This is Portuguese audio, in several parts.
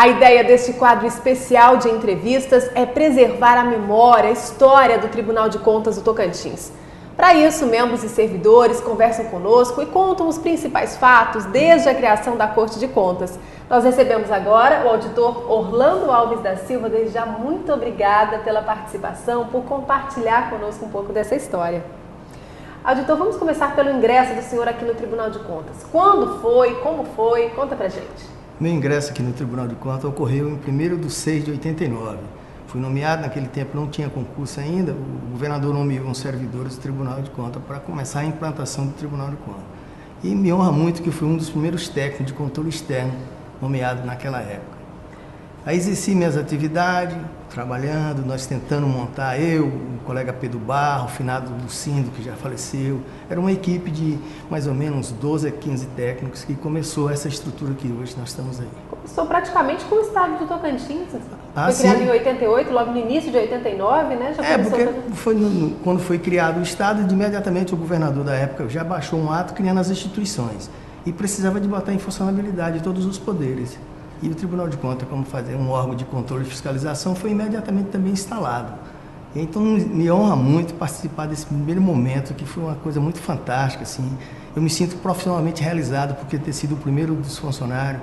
A ideia deste quadro especial de entrevistas é preservar a memória, a história do Tribunal de Contas do Tocantins. Para isso, membros e servidores conversam conosco e contam os principais fatos desde a criação da Corte de Contas. Nós recebemos agora o auditor Orlando Alves da Silva. Desde já, muito obrigada pela participação, por compartilhar conosco um pouco dessa história. Auditor, vamos começar pelo ingresso do senhor aqui no Tribunal de Contas. Quando foi? Como foi? Conta pra gente. Meu ingresso aqui no Tribunal de Contas ocorreu em 1º/6/89. Fui nomeado, naquele tempo não tinha concurso ainda, o governador nomeou uns servidores do Tribunal de Contas para começar a implantação do Tribunal de Contas. E me honra muito que fui um dos primeiros técnicos de controle externo nomeado naquela época. Aí exerci minhas atividades, trabalhando, nós tentando montar, eu, o colega Pedro Barro, o finado Lucindo, que já faleceu. Era uma equipe de mais ou menos 12 a 15 técnicos que começou essa estrutura que hoje nós estamos aí. Começou praticamente com o estado de Tocantins. Foi Sim. criado em 88, logo no início de 89, né? Já porque quando foi criado o estado, imediatamente o governador da época já baixou um ato criando as instituições. E precisava de botar em funcionalidade todos os poderes. E o Tribunal de Contas, como fazer um órgão de controle e fiscalização, foi imediatamente também instalado. Então, me honra muito participar desse primeiro momento, que foi uma coisa muito fantástica, assim. Eu me sinto profissionalmente realizado por ter sido o primeiro dos funcionários.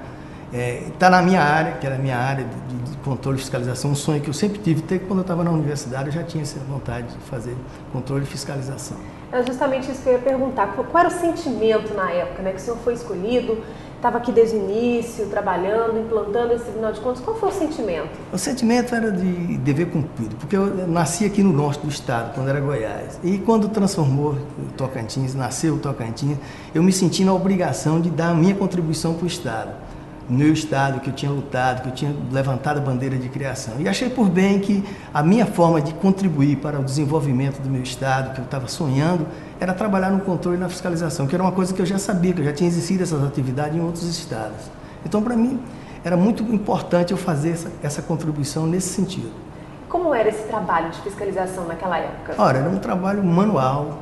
Está na minha área, que era a minha área de controle e fiscalização, um sonho que eu sempre tive. Até quando eu estava na universidade, eu já tinha essa vontade de fazer controle e fiscalização. Era justamente isso que eu ia perguntar. Qual era o sentimento na época, né, que o senhor foi escolhido? Estava aqui desde o início, trabalhando, implantando esse Tribunal de Contas. Qual foi o sentimento? O sentimento era de dever cumprido, porque eu nasci aqui no norte do estado, quando era Goiás. E quando transformou o Tocantins, nasceu o Tocantins, eu me senti na obrigação de dar a minha contribuição para o estado. No meu estado, que eu tinha lutado, que eu tinha levantado a bandeira de criação. E achei por bem que a minha forma de contribuir para o desenvolvimento do meu estado, que eu estava sonhando, era trabalhar no controle e na fiscalização, que era uma coisa que eu já sabia, que eu já tinha exercido essas atividades em outros estados. Então, para mim, era muito importante eu fazer essa contribuição nesse sentido. Como era esse trabalho de fiscalização naquela época? Ora, era um trabalho manual,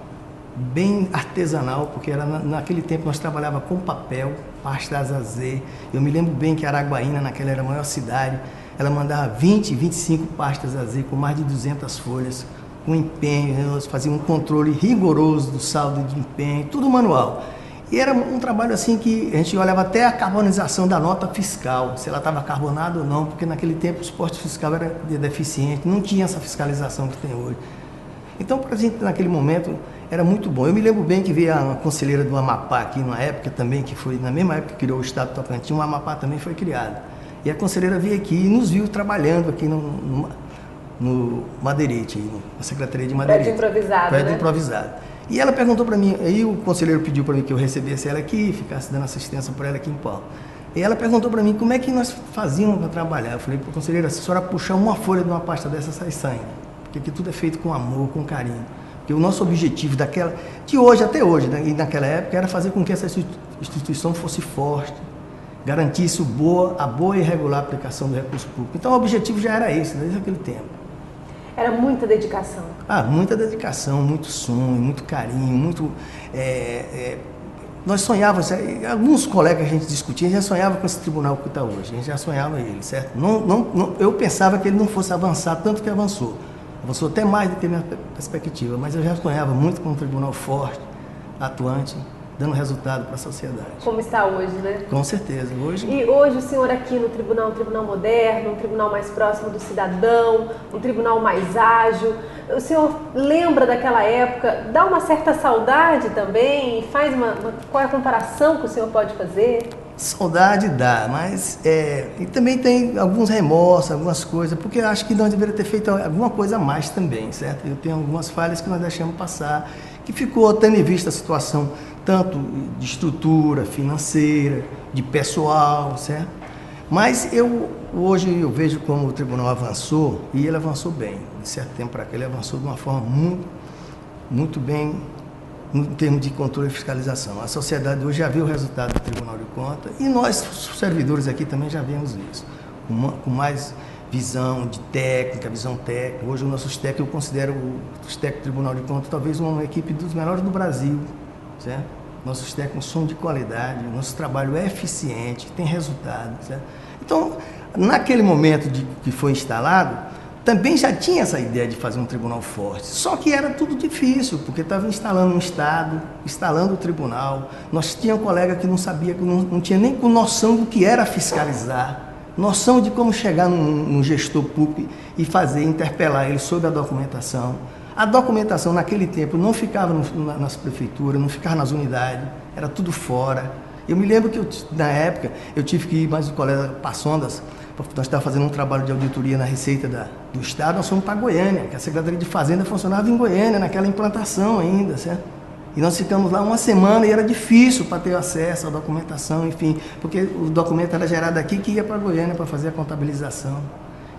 bem artesanal, porque naquele tempo nós trabalhávamos com papel, pasta AZAZ. Eu me lembro bem que Araguaína, naquela era a maior cidade, ela mandava 20, 25 pastas AZAZ com mais de 200 folhas, com empenho. Nós fazíamos um controle rigoroso do saldo de empenho, tudo manual. E era um trabalho assim que a gente olhava até a carbonização da nota fiscal, se ela estava carbonada ou não, porque naquele tempo o suporte fiscal era deficiente, não tinha essa fiscalização que tem hoje. Então, para a gente, naquele momento, era muito bom. Eu me lembro bem que veio a conselheira do Amapá aqui, numa época também, que foi na mesma época que criou o estado do Tocantins, o Amapá também foi criado. E a conselheira veio aqui e nos viu trabalhando aqui no Madeirite, na Secretaria de Madeirite. Prédio improvisado, Prédio improvisado. E ela perguntou para mim, aí o conselheiro pediu para mim que eu recebesse ela aqui, ficasse dando assistência para ela aqui em Paulo. E ela perguntou para mim como é que nós fazíamos para trabalhar. Eu falei, conselheira, se a senhora puxar uma folha de uma pasta dessa, sai sangue. Porque aqui tudo é feito com amor, com carinho. Porque o nosso objetivo de hoje até hoje, né, e naquela época, era fazer com que essa instituição fosse forte, garantisse a boa e regular aplicação do recurso público. Então o objetivo já era esse, desde aquele tempo. Era muita dedicação. Muita dedicação, muito sonho, muito carinho, muito... Nós sonhávamos, alguns colegas que a gente discutia, já sonhava com esse tribunal que está hoje, a gente já sonhava ele, certo? Eu pensava que ele não fosse avançar tanto que avançou. Avançou até mais do que a minha perspectiva, mas eu já sonhava muito com um tribunal forte, atuante, dando resultado para a sociedade. Como está hoje, né? Com certeza. E hoje o senhor aqui no tribunal, um tribunal moderno, um tribunal mais próximo do cidadão, um tribunal mais ágil. O senhor lembra daquela época, dá uma certa saudade também? Faz qual é a comparação que o senhor pode fazer? Saudade dá, mas e também tem alguns remorsos, algumas coisas, porque eu acho que nós deveríamos ter feito alguma coisa a mais também, certo? Eu tenho algumas falhas que nós deixamos passar, que ficou tendo em vista a situação tanto de estrutura financeira, de pessoal, certo? Mas hoje eu vejo como o tribunal avançou, e ele avançou bem. De certo tempo para cá, ele avançou de uma forma muito bem, em termos de controle e fiscalização. A sociedade hoje já viu o resultado do Tribunal de Contas, e nós, servidores aqui, também já vemos isso, com mais visão de técnica, visão técnica. Hoje os nossos técnicos, eu considero os técnicos do Tribunal de Contas talvez uma equipe dos melhores do Brasil, certo? Nossos técnicos são de qualidade, nosso trabalho é eficiente, tem resultado, certo? Então, Naquele momento que foi instalado, também já tinha essa ideia de fazer um tribunal forte, só que era tudo difícil, porque estava instalando um Estado, instalando o tribunal. Nós tínhamos um colega que não sabia, que não tinha nem noção do que era fiscalizar, noção de como chegar num gestor público e fazer, interpelar ele sobre a documentação. A documentação naquele tempo não ficava nas prefeituras, não ficava nas unidades, era tudo fora. Eu me lembro que na época eu tive que ir, mais um colega Passondas, nós estávamos fazendo um trabalho de auditoria na Receita do Estado, nós fomos para Goiânia, que a Secretaria de Fazenda funcionava em Goiânia, naquela implantação ainda, certo? E nós ficamos lá uma semana e era difícil para ter acesso à documentação, enfim, porque o documento era gerado aqui que ia para Goiânia para fazer a contabilização.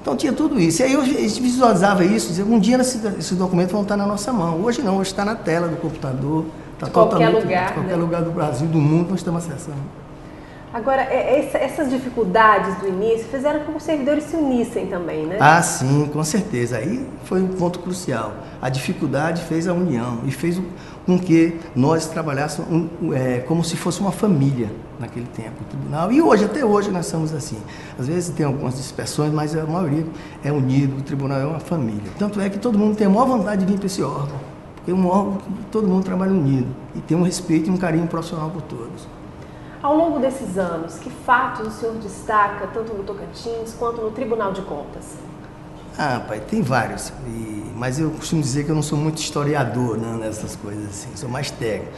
Então tinha tudo isso. E aí a gente visualizava isso, dizia, um dia esses documentos vão estar na nossa mão. Hoje não, hoje está na tela do computador, está totalmente em qualquer lugar do Brasil, do mundo, nós estamos acessando. Agora, essas dificuldades do início fizeram com que os servidores se unissem também, né? Ah, sim, com certeza. Aí foi um ponto crucial. A dificuldade fez a união e fez com que nós trabalhássemos como se fosse uma família naquele tempo, o tribunal. E hoje, até hoje, nós somos assim. Às vezes tem algumas dispersões, mas a maioria é unido, o tribunal é uma família. Tanto é que todo mundo tem a maior vontade de vir para esse órgão, porque é um órgão que todo mundo trabalha unido e tem um respeito e um carinho profissional por todos. Ao longo desses anos, que fatos o senhor destaca, tanto no Tocantins quanto no Tribunal de Contas? Ah, pai, tem vários, mas eu costumo dizer que eu não sou muito historiador, não, nessas coisas assim, sou mais técnico.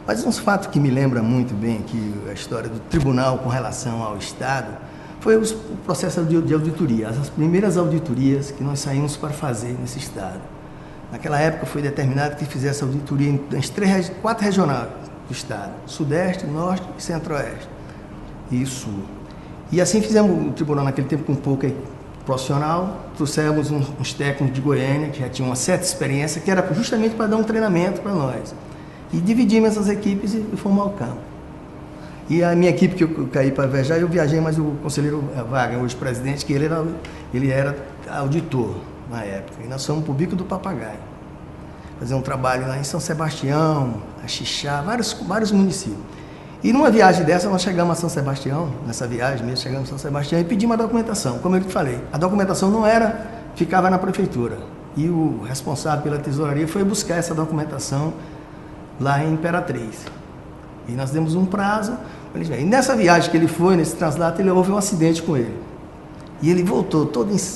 Mas um fato que me lembra muito bem que a história do tribunal com relação ao Estado foi o processo de auditoria, as primeiras auditorias que nós saímos para fazer nesse Estado. Naquela época foi determinado que fizesse auditoria nas 4 regionais do Estado, Sudeste, Norte e Centro-Oeste e Sul. E assim fizemos o tribunal naquele tempo com pouca profissional, trouxemos uns técnicos de Goiânia, que já tinham uma certa experiência, que era justamente para dar um treinamento para nós. E dividimos essas equipes e fomos ao campo. E a minha equipe que eu caí para viajar, eu viajei, mas o conselheiro Wagner, hoje presidente, que ele era auditor na época. E nós fomos para o Bico do Papagaio, fazer um trabalho lá em São Sebastião, a Xixá, vários municípios. E numa viagem dessa, nós chegamos a São Sebastião, nessa viagem mesmo, chegamos a São Sebastião e pedimos a documentação. Como eu te falei, a documentação não ficava na prefeitura. E o responsável pela tesouraria foi buscar essa documentação lá em Imperatriz. E nós demos um prazo. E nessa viagem que ele foi, nesse translado, houve um acidente com ele. E ele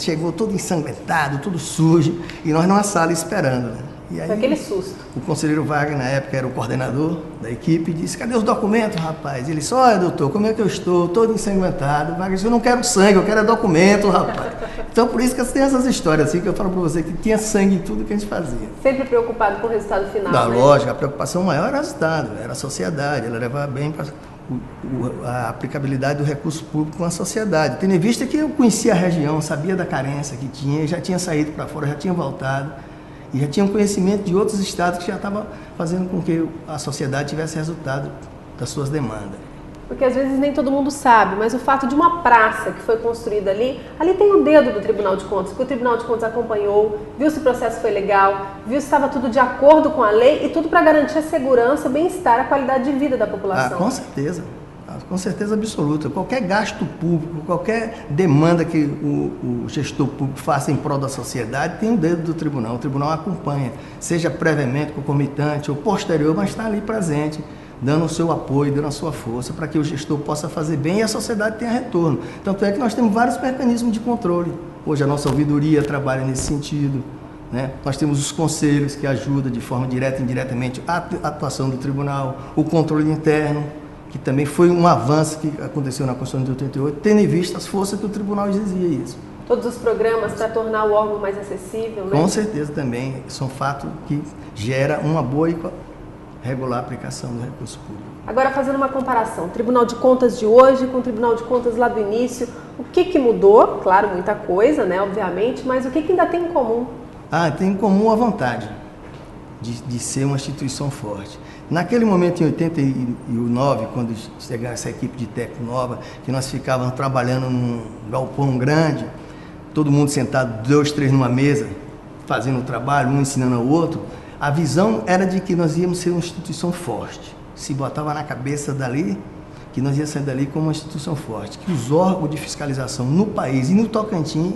chegou todo ensanguentado, todo sujo, e nós numa sala esperando, né? E aí, foi aquele susto. O conselheiro Wagner, na época, era o coordenador da equipe, e disse, cadê os documentos, rapaz? Ele disse, olha, doutor, como é que eu estou? Todo ensanguentado. O Wagner disse, eu não quero sangue, eu quero documento, rapaz. Então, por isso que tem essas histórias assim, que eu falo para você, que tinha sangue em tudo que a gente fazia. Sempre preocupado com o resultado final, né? Lógico, a preocupação maior era o resultado, era a sociedade, ela levava bem para a aplicabilidade do recurso público com a sociedade. Tendo em vista que eu conhecia a região, sabia da carência que tinha, já tinha saído para fora, já tinha voltado, e já tinha um conhecimento de outros estados que já estavam fazendo com que a sociedade tivesse resultado das suas demandas. Porque às vezes nem todo mundo sabe, mas o fato de uma praça que foi construída ali tem o dedo do Tribunal de Contas, porque o Tribunal de Contas acompanhou, viu se o processo foi legal, viu se estava tudo de acordo com a lei e tudo para garantir a segurança, o bem-estar, a qualidade de vida da população. Com certeza absoluta. Qualquer gasto público, qualquer demanda que o gestor público faça em prol da sociedade, tem o dedo do tribunal. O tribunal acompanha, seja previamente, concomitante ou posterior, mas está ali presente, dando o seu apoio, dando a sua força, para que o gestor possa fazer bem e a sociedade tenha retorno. Tanto é que nós temos vários mecanismos de controle. Hoje a nossa ouvidoria trabalha nesse sentido, né? Nós temos os conselhos que ajudam de forma direta e indiretamente a atuação do tribunal, o controle interno, que também foi um avanço que aconteceu na Constituição de 88, tendo em vista as forças que o tribunal exigia isso. Todos os programas para tornar o órgão mais acessível, né? Com certeza também, são fatos que geram uma boa e regular aplicação do recurso público. Agora, fazendo uma comparação, o Tribunal de Contas de hoje com o Tribunal de Contas lá do início, o que mudou? Claro, muita coisa, né, obviamente, mas o que ainda tem em comum? Tem em comum a vontade de ser uma instituição forte. Naquele momento, em 89, quando chegou essa equipe de técnico nova, que nós ficávamos trabalhando num galpão grande, todo mundo sentado, 2, 3 numa mesa, fazendo o trabalho, um ensinando ao outro, a visão era de que nós íamos ser uma instituição forte. Se botava na cabeça dali, que nós ia sair dali como uma instituição forte, que os órgãos de fiscalização no país e no Tocantins,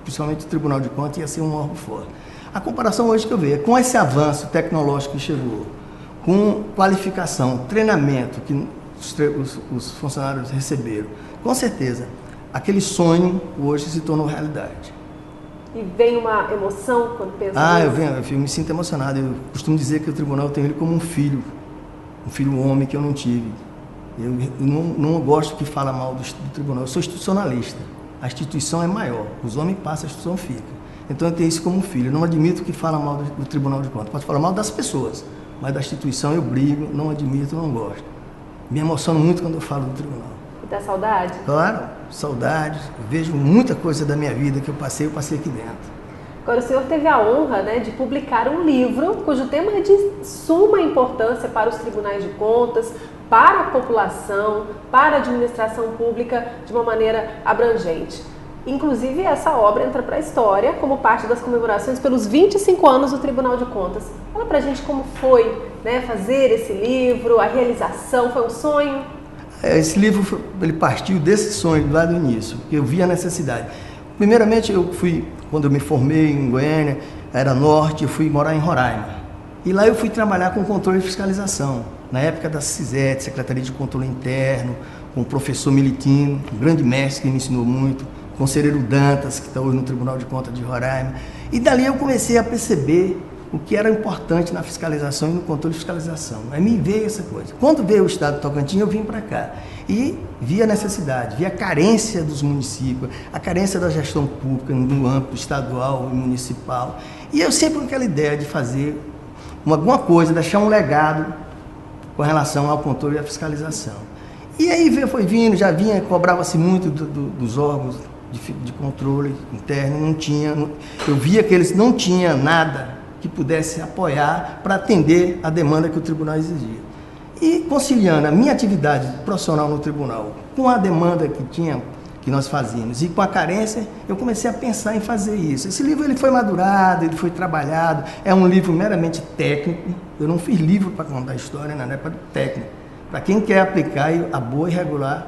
principalmente o Tribunal de Contas, ia ser um órgão forte. A comparação hoje que eu vejo é com esse avanço tecnológico que chegou, com qualificação, treinamento que os funcionários receberam, com certeza, aquele sonho hoje se tornou realidade. E vem uma emoção quando pensa nisso? Eu me sinto emocionado. Eu costumo dizer que o tribunal tem ele como um filho homem que eu não tive. Eu não gosto que fala mal do tribunal. Eu sou institucionalista. A instituição é maior. Os homens passam, a instituição fica. Então eu tenho isso como filho. Eu não admito que fala mal do Tribunal de Contas. Pode falar mal das pessoas, mas da instituição eu brigo, não admito, não gosto. Me emociono muito quando eu falo do tribunal. E dá saudade? Claro, saudade. Eu vejo muita coisa da minha vida que eu passei aqui dentro. Agora, o senhor teve a honra, né, de publicar um livro cujo tema é de suma importância para os tribunais de contas, para a população, para a administração pública de uma maneira abrangente. Inclusive, essa obra entra para a história como parte das comemorações pelos 25 anos do Tribunal de Contas. Fala pra gente como foi, né, fazer esse livro, a realização, foi um sonho? Esse livro ele partiu desse sonho lá do início, porque eu vi a necessidade. Primeiramente, quando eu me formei em Goiânia, era norte, eu fui morar em Roraima. E lá eu fui trabalhar com controle e fiscalização. Na época da CISET, Secretaria de Controle Interno, com o professor Militino, um grande mestre que me ensinou muito, o conselheiro Dantas, que está hoje no Tribunal de Contas de Roraima. E dali eu comecei a perceber o que era importante na fiscalização e no controle de fiscalização. Aí me veio essa coisa. Quando veio o estado do Tocantins, eu vim para cá e vi a necessidade, vi a carência dos municípios, a carência da gestão pública no âmbito estadual e municipal. E eu sempre com aquela ideia de fazer alguma coisa, deixar um legado com relação ao controle e à fiscalização. E aí foi vindo, já vinha, cobrava-se muito dos órgãos de controle interno, não tinha, eu via que eles não tinham nada que pudesse apoiar para atender a demanda que o tribunal exigia. E conciliando a minha atividade profissional no tribunal com a demanda que nós fazíamos e com a carência, eu comecei a pensar em fazer isso. Esse livro ele foi madurado, ele foi trabalhado, é um livro meramente técnico, eu não fiz livro para contar história, não, é para técnico, para quem quer aplicar a boa e regular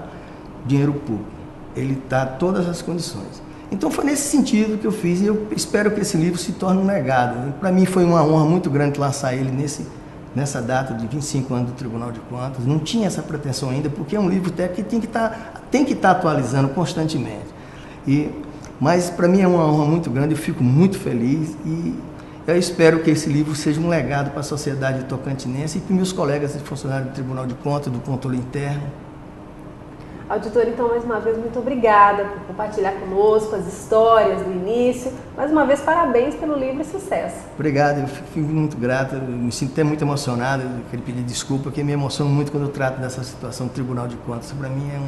dinheiro público. Ele dá todas as condições. Então foi nesse sentido que eu fiz e eu espero que esse livro se torne um legado. Para mim foi uma honra muito grande lançar ele nessa data de 25 anos do Tribunal de Contas. Não tinha essa pretensão ainda, porque é um livro técnico que tem que estar atualizando constantemente. Mas para mim é uma honra muito grande, eu fico muito feliz e eu espero que esse livro seja um legado para a sociedade tocantinense e para meus colegas e funcionários do Tribunal de Contas, do Controle Interno. Auditor, então, mais uma vez, muito obrigada por compartilhar conosco as histórias do início. Mais uma vez, parabéns pelo livro e sucesso. Obrigado, eu fico muito grato, eu me sinto até muito emocionado, eu queria pedir desculpa, porque me emociono muito quando eu trato dessa situação do Tribunal de Contas. Para mim é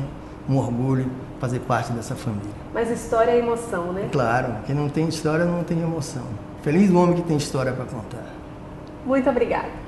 um orgulho fazer parte dessa família. Mas história é emoção, né? Claro, quem não tem história não tem emoção. Feliz o homem que tem história para contar. Muito obrigada.